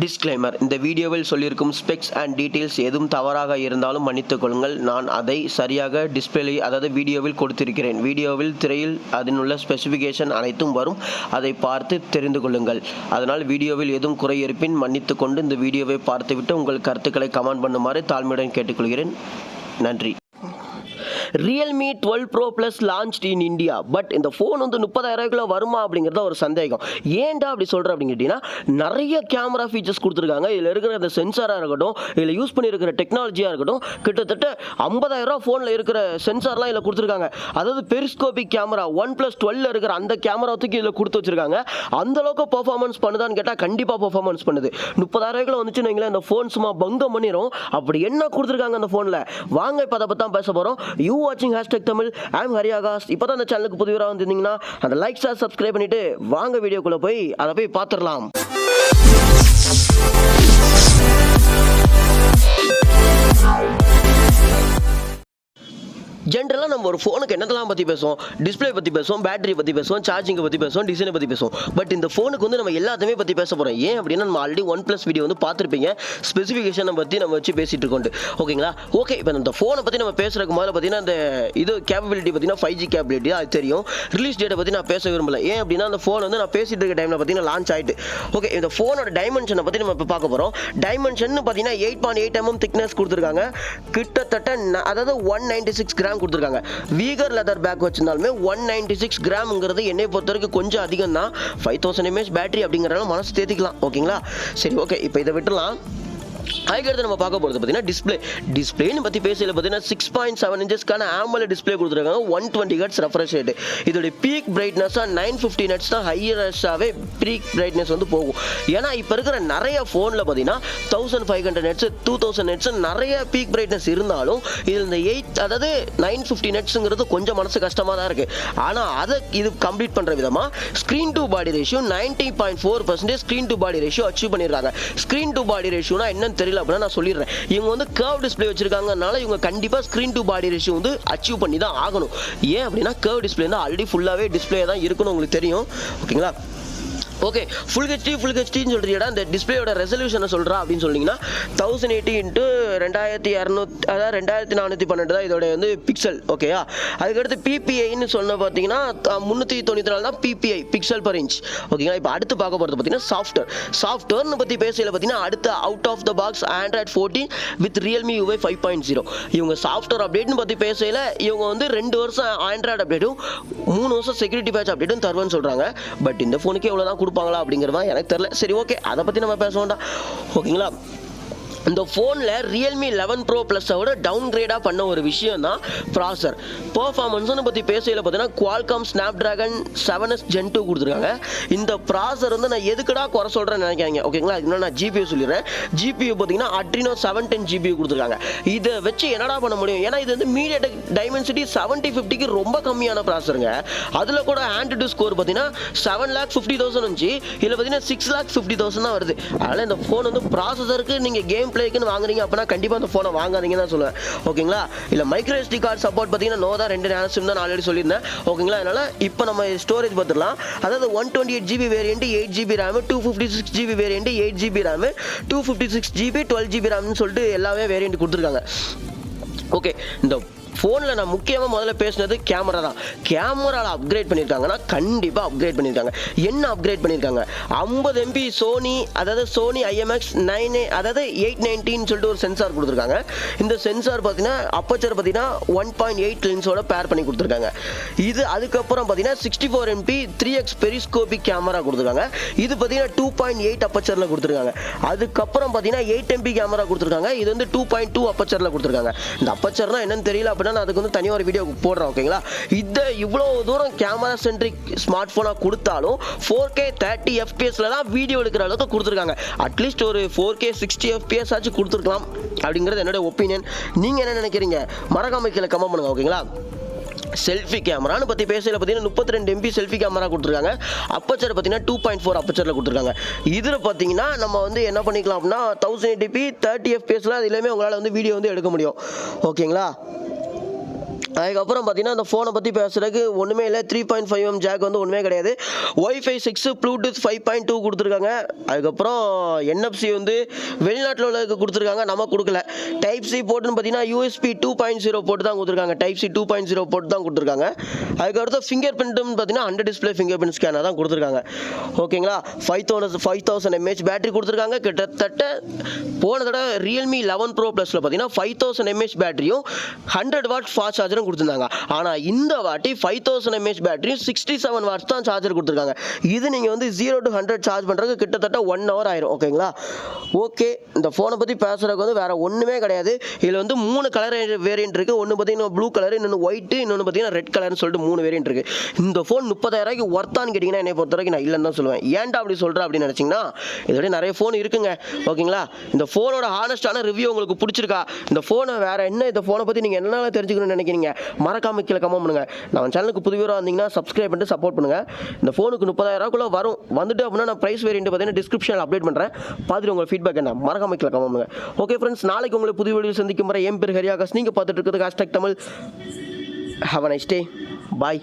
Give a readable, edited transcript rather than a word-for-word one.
Disclaimer இந்த வீடியோவில் சொல்லியிருக்கும் specs and details எதுவும் தவறாக இருந்தாலும் மன்னித்துக் கொள்ளுங்கள். நான் அதை சரியாக டிஸ்பிளே அதாவது வீடியோவில் கொடுத்திருக்கிறேன். வீடியோவில் திரையில் அதனுள்ள ஸ்பெசிஃபிகேஷன் அனைத்தும் வரும், அதை பார்த்து தெரிந்து கொள்ளுங்கள். அதனால் வீடியோவில் எதுவும் குறை இருப்பின் மன்னித்துக் கொண்டு இந்த வீடியோவை பார்த்துவிட்டு உங்கள் கருத்துக்களை கமெண்ட் பண்ணுமாறு தாழ்மையுடன் கேட்டுக்கொள்கிறேன். நன்றி. realme 12 Pro Plus launched in India. But இந்த ஃபோன் வந்து 30,000 வருமா அப்படிங்கிறத ஒரு சந்தேகம். ஏன்டா அப்படி சொல்கிறேன் அப்படின்னு கேட்டிங்கன்னா, நிறைய கேமரா ஃபீச்சர்ஸ் கொடுத்துருக்காங்க. இதில் இருக்கிற அந்த சென்சாராக இருக்கட்டும், இதில் யூஸ் பண்ணியிருக்கிற டெக்னாலஜியாக இருக்கட்டும், கிட்டத்தட்ட 50,000 ஃபோனில் இருக்கிற சென்சார்லாம் இதில் கொடுத்துருக்காங்க. அதாவது பெரிஸ்கோபிக் கேமரா OnePlus 12 இருக்கிற அந்த கேமரா தூக்கி இதில் கொடுத்து வச்சிருக்காங்க. அந்த அளவுக்கு பர்ஃபார்மன்ஸ் பண்ணுதான்னு கேட்டால் கண்டிப்பாக பர்ஃபார்மன்ஸ் பண்ணுது. 30,000 வந்துச்சுன்னு வைங்களேன், இந்த ஃபோன் சும்மா பங்கம் பண்ணிடும். அப்படி என்ன கொடுத்துருக்காங்க அந்த ஃபோனில், வாங்க இப்போ அதை பற்றி தான் பேச போகிறோம். யூ வாட்சிங் #தமிழ். I am ஹரியாகாஸ். இப்போ தான் அந்த சேனலுக்கு புதியவராக வந்திருந்தீங்கன்னா அந்த லைக் ஷேர் சப்ஸ்கிரைப் பண்ணிட்டு வாங்க வீடியோக்குள்ளே போய் அதை போய் பார்த்துடலாம். ஜென்ரலாக நம்ம ஒரு ஃபோனுக்கு என்னதெல்லாம் பற்றி பேசுவோம், டிஸ்பிளே பற்றி பேசுவோம், பேட்டரி பற்றி பேசுவோம், சார்ஜிங்கை பற்றி பேசுவோம், டிசைனை பற்றி பேசுவோம். பட் இந்த ஃபோனுக்கு வந்து நம்ம எல்லாத்தையுமே பற்றி பேச போகிறோம். ஏன் அப்படின்னா, நம்ம ஆல்ரெடி OnePlus வீடியோ வந்து பார்த்துருப்பீங்க. ஸ்பெசிஃபிகேஷனை பற்றி நம்ம வச்சு பேசிகிட்டு இருக்கோம். ஓகேங்களா? ஓகே, இப்போ இந்த ஃபோனை பற்றி நம்ம பேசுறதுக்கு முதல்ல பார்த்தீங்கன்னா இந்த இது கேப்பபிலிட்டி பார்த்தீங்கன்னா 5G கேப்பபிலிட்டி அது தெரியும். ரிலீஸ் டேட்டை பற்றி நான் பேச விரும்பல. ஏன் அப்படின்னா, அந்த ஃபோன் வந்து நான் பேசிட்டு இருக்க டைமில் பார்த்தீங்கன்னா லான்ச் ஆகிட்டு. ஓகே, இந்த ஃபோனோட டைமென்ஷனை பற்றி நம்ம இப்போ பார்க்க போகிறோம். டைமென்ஷன் பார்த்தீங்கன்னா 8.8 mm திக்னஸ் கொடுத்துருக்காங்க. கிட்டத்தட்ட அதாவது 196 கிராம் கொடுத்துருக்காங்க. வீகர் லெதர் பேக் வச்சிருந்தாலுமே 196 கிராம்ங்கிறது என்னை பொறுத்த வரைக்கும் கொஞ்சம் அதிகம் தான். 5000 mAh பேட்டரி அப்படிங்கிறனால மனசு தேத்திக்கலாம். ஓகேங்களா? சரி, ஓகே, இப்போ இதை விட்டுலாம். அதுக்கடுத்து நம்ம பார்க்க போகிறது பார்த்தீங்கன்னா டிஸ்பிளேன்னு பற்றி பேசல பார்த்தீங்கன்னா 6.7 inchesக்கான AMOLED டிஸ்பிளே கொடுத்துருக்காங்க. 120 Hz ரெஃப்ரெஷ் ரேட். இதோடைய பீக் பிரைட்னஸாக 950 nits தான் ஹையரஸ்டாகவே பீக் பிரைட்னஸ் வந்து போகும். ஏன்னா இப்போ இருக்கிற நிறைய ஃபோனில் பார்த்தீங்கன்னா 1500 nits 2000 nits நிறைய பீக் பிரைட்னஸ் இருந்தாலும் இதில் இந்த 950 nitsங்கிறது கொஞ்சம் மனசு கஷ்டமாக தான் இருக்குது. ஆனால் அதை இது கம்ப்ளீட் பண்ணுற விதமாக screen to body ratio 90.4% screen to body ratio achieve பண்ணியிருக்காங்க. ஸ்க்ரீன் டு பாடி ரேஷியோனா என்னன்னு தெரியல அப்படின்னா நான் சொல்லிடுறேன். இவங்க வந்து கர்வ் டிஸ்பிளே வச்சிருக்காங்கனால இவங்க கண்டிப்பா ஸ்கிரீன் டு பாடி ரேஷியோ வந்து அச்சீவ் பண்ணி தான் ஆகணும். ஏன் அப்படின்னா கர்வ் டிஸ்பிளே தான் ஆல்ரெடி ஃபுல்லாவே டிஸ்பிளே தான் இருக்கணும், உங்களுக்கு தெரியும். ஓகேங்களா? ஓகே, ஃபுல் ஹெச்டின்னு சொல்றீடா, இந்த டிஸ்பிளேயோட ரெசல்யூஷனை சொல்றா அப்படின்னு சொன்னீங்கன்னா 1080 × 2200 அதாவது 2412 தான் இதோட வந்து பிக்சல். ஓகேயா? அதுக்கடுத்து பிபிஐன்னு சொன்ன பார்த்தீங்கன்னா 394 தான் பிபிஐ பிக்சல் பர் இன்ச். ஓகேங்களா? இப்போ அடுத்து பார்க்க போகிறது பார்த்தீங்கன்னா சாஃப்ட்வேர்னு பற்றி பேசல பார்த்தீங்கன்னா அடுத்து out of the box Android 14 with realme UI 5.0. இவங்க சாஃப்ட்வேர் அப்டேட்னு பற்றி பேசல, இவங்க வந்து 2 வருஷம் ஆண்ட்ராய்டு அப்டேட்டும் 3 வருஷம் செக்யூரிட்டி பேட்ச் அப்டேட்டும் தருவேன்னு சொல்றாங்க. பட் இந்த ஃபோனுக்கு எவ்வளோதான் கொடுப்பாங்களா அப்படிங்கிறதா எனக்கு தெரியல. சரி, ஓகே, அதை பற்றி நம்ம பேச வேண்டாம். ஓகேங்களா? இந்த ஃபோனில் realme 11 Pro Plus-ஓட டவுன் கிரேடாக பண்ண ஒரு விஷயம் தான் ப்ராசர் பர்ஃபார்மன்ஸ்னு பற்றி பேசையில் பார்த்தீங்கன்னா Qualcomm Snapdragon 7S Gen 2 கொடுத்துருக்காங்க. இந்த ப்ராசர் வந்து நான் எதுக்குடா குறை சொல்கிறேன்னு நினைக்காங்க. ஓகேங்களா? இன்னும் நான் GPU சொல்லிடுறேன். GPU பார்த்தீங்கன்னா Adreno 710 GPU கொடுத்துருக்காங்க. இதை வச்சு என்னடா பண்ண முடியும்? ஏன்னா இது வந்து MediaTek Dimensity 7050க்கு ரொம்ப கம்மியான ப்ராசருங்க. அதில் கூட AnTuTu ஸ்கோர் பார்த்தீங்கன்னா 7,50,000 இருந்துச்சு. இதில் பார்த்தீங்கன்னா 6,50,000 தான் வருது. அதனால் இந்த ஃபோன் வந்து ப்ராசஸருக்கு நீங்கள் கேம் பிளேக்குன்னு வாங்குறீங்க அப்படின்னா கண்டிப்பாக அந்த ஃபோனை வாங்காதீங்கன்னு தான் சொல்லுவேன். ஓகேங்களா? இல்லை மைக்ரோ SD கார்டு சப்போர்ட் பார்த்தீங்கன்னா நோ தான், 2 நேனோ சிம் தான் ஆல்ரெடி சொல்லியிருந்தேன். ஓகேங்களா? அதனால் இப்போ நம்ம ஸ்டோரேஜ் பார்த்துடலாம். அதாவது 128GB variant 8GB RAM, 256GB variant 8GB RAM, 256GB 12GB RAMனு சொல்லிட்டு எல்லாமே வேரியண்ட் கொடுத்துருக்காங்க. ஓகே, இந்த ஃபோனில் நான் முக்கியமாக முதல்ல பேசினது கேமரா தான். கேமராவில் அப்கிரேட் பண்ணியிருக்காங்கன்னா கண்டிப்பாக அப்கிரேட் பண்ணியிருக்காங்க. என்ன அப்கிரேட் பண்ணியிருக்காங்க? 50 MP சோனி அதாவது சோனி IMX 9 அதாவது 890 சொல்லிட்டு ஒரு சென்சார் கொடுத்துருக்காங்க. இந்த சென்சார் பார்த்தீங்கன்னா அப்பச்சர் பார்த்தீங்கன்னா 1.8 லென்ஸோட பேர் பண்ணி கொடுத்துருக்காங்க. இது அதுக்கப்புறம் பார்த்தீங்கன்னா 64 MP 3x பெரிஸ்கோபிக் கேமரா கொடுத்துருக்காங்க. இது பார்த்தீங்கன்னா 2.8 அப்பச்சரில் கொடுத்துருக்காங்க. அதுக்கப்புறம் பார்த்தீங்கன்னா 8 MP கேமரா கொடுத்துருக்காங்க. இது வந்து 2.2 அப்பச்சரில் கொடுத்துருக்காங்க. இந்த அப்பச்சர்னா என்னன்னு தெரியல, நான் அதுக்கு வந்து தனியாக ஒரு வீடியோ போடுறேன். ஓகேங்களா? இதை இவ்வளோ தூரம் கேமரா சென்ட்ரிக் ஸ்மார்ட் ஃபோனாக கொடுத்தாலும் 4K 30 FPS தான் வீடியோ எடுக்கிற அளவுக்கு கொடுத்துருக்காங்க. அட்லீஸ்ட் ஒரு 4K 60 FPS ஆச்சு கொடுத்துருக்கலாம் அப்படிங்கிறது என்னோட ஒப்பீனியன். நீங்கள் என்ன நினைக்கிறீங்க? மறக்காம கீழே கமெண்ட் பண்ணுங்க. ஓகேங்களா? செல்ஃபி கேமரான்னு பற்றி பேசல பார்த்தீங்கன்னா 32 MP செல்ஃபி கேமரா கொடுத்துருக்காங்க. அப்பச்சர் பார்த்தீங்கன்னா 2.4 அப்பச்சரில் கொடுத்துருக்காங்க. இதில் பார்த்தீங்கன்னா நம்ம வந்து என்ன பண்ணிக்கலாம் அப்படின்னா 1080p 30 FPS அது எல்லாமே உங்களால் வந்து வீடியோ வந்து எடுக்க முடியும். ஓகேங்களா? அதுக்கப்புறம் பார்த்தீங்கன்னா அந்த ஃபோனை பற்றி பேசுறதுக்கு ஒன்றுமே இல்லை. 3.5mm ஜாக் வந்து ஒன்றுமே கிடையாது. Wi-Fi 6 ப்ளூடூத் 5.2 கொடுத்துருக்காங்க. அதுக்கப்புறம் NFC வந்து வெளிநாட்டில் உள்ளதுக்கு கொடுத்துருக்காங்க, நம்ம கொடுக்கல. டைப் சி போர்ட்டுன்னு பார்த்தீங்கன்னா USB 2.0 போட்டு தான் கொடுத்துருக்காங்க. டைப் சி 2.0 போட்டு தான் கொடுத்துருக்காங்க. அதுக்கடுத்து ஃபிங்கர் பிரிண்ட்னு பார்த்தீங்கன்னா under display finger print scanner தான் கொடுத்துருக்காங்க. ஓகேங்களா? 5000 mAh பேட்டரி கொடுத்துருக்காங்க. கிட்டத்தட்ட போன தடவை Realme 11 Pro Plusல பார்த்தீங்கன்னா 5000 mAh பேட்டரியும் 100 வாட் ஃபாஸ்ட் சார்ஜரும் கொடுத்துருந்தாங்க. ஆனால் இந்த வாட்டி 5000 mAh பேட்டரியும் 67 வாட்ஸ் தான் சார்ஜர் கொடுத்துருக்காங்க. இது நீங்கள் வந்து 0 to 100 சார்ஜ் பண்ணுறதுக்கு கிட்டத்தட்ட 1 hour ஆயிரும். ஓகேங்களா? ஓகே, இந்த ஃபோனை பற்றி பேசுறதுக்கு வந்து வேற ஒன்றுமே கிடையாது. இதில் வந்து 3 கலர் வேரியன்ட் இருக்குது. ஒன்று பார்த்தீங்கன்னா ப்ளூ கலர், இன்னொன்று ஒயிட், இன்னொன்று பார்த்தீங்கன்னா ரெட் கலர்னு சொல்லிட்டு 3 வேரியன்ட் இருக்குது. இந்த ஃபோன் 30,000 ஒர்த்தான்னு கேட்டிங்கன்னா என்னை பொறுத்த வரைக்கும் நான் இல்லைன்னு தான் சொல்லுவேன். ஏன்டா அப்படி சொல்கிறேன் அப்படின்னு நினச்சிங்கன்னா, இதோட நிறைய ஃபோன் இருக்குங்க. ஓகேங்களா? இந்த ஃபோனோட ஹானஸ்டான ரிவ்யூ உங்களுக்கு பிடிச்சிருக்கா? இந்த ஃபோனை வேற என்ன, இந்த ஃபோனை பற்றி நீங்கள் என்ன தெரிஞ்சுக்கணும்னு நினைக்கிறீங்க? மறக்காம கீழே கமெண்ட் பண்ணுங்க. நம்ம சேனலுக்கு புதுவீராக வந்தீங்கன்னா சப்ஸ்கிரைப் பண்ணிட்டு சப்போர்ட் பண்ணுங்க. இந்த ஃபோனுக்கு 30,000 வரும். வந்துட்டு அப்படின்னா நான் பிரைஸ் வேரியன்ட் பார்த்தீங்கன்னா டிஸ்கிரிப்ஷனில் அப்டேட் பண்ணுறேன். பார்த்துட்டு உங்கள் ஃபீட்பேக் என்ன மறக்காம கீழே கமெண்ட் பண்ணுங்க. ஓகே ஃப்ரெண்ட்ஸ், நாளைக்கு உங்களை புது வீடியோ சந்திக்கும் வரை என் பேர் ஹரியாகாஷ். நீங்கள் பார்த்துட்டு இருக்கிறது #Tamil. Have a nice day. Bye.